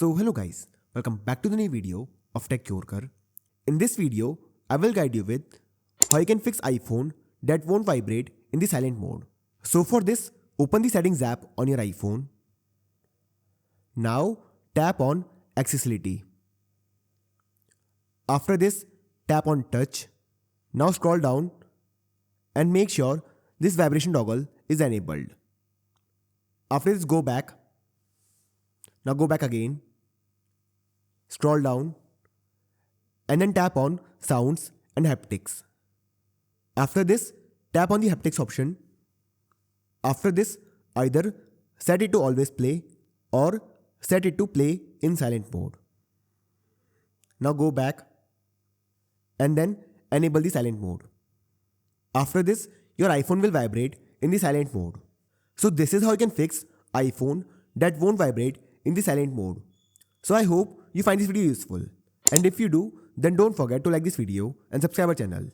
So hello guys, welcome back to the new video of Tech Yorker. In this video, I will guide you with how you can fix iPhone that won't vibrate in the silent mode. So for this, open the settings app on your iPhone. Now tap on accessibility. After this, tap on touch. Now scroll down and make sure this vibration toggle is enabled. After this, go back. Now go back again. Scroll down and then tap on sounds and haptics. After this, tap on the haptics option. After this, either set it to always play or set it to play in silent mode. Now go back and then enable the silent mode. After this, your iPhone will vibrate in the silent mode. So this is how you can fix iPhone that won't vibrate in the silent mode. So I hope you find this video useful. And if you do, then don't forget to like this video and subscribe our channel.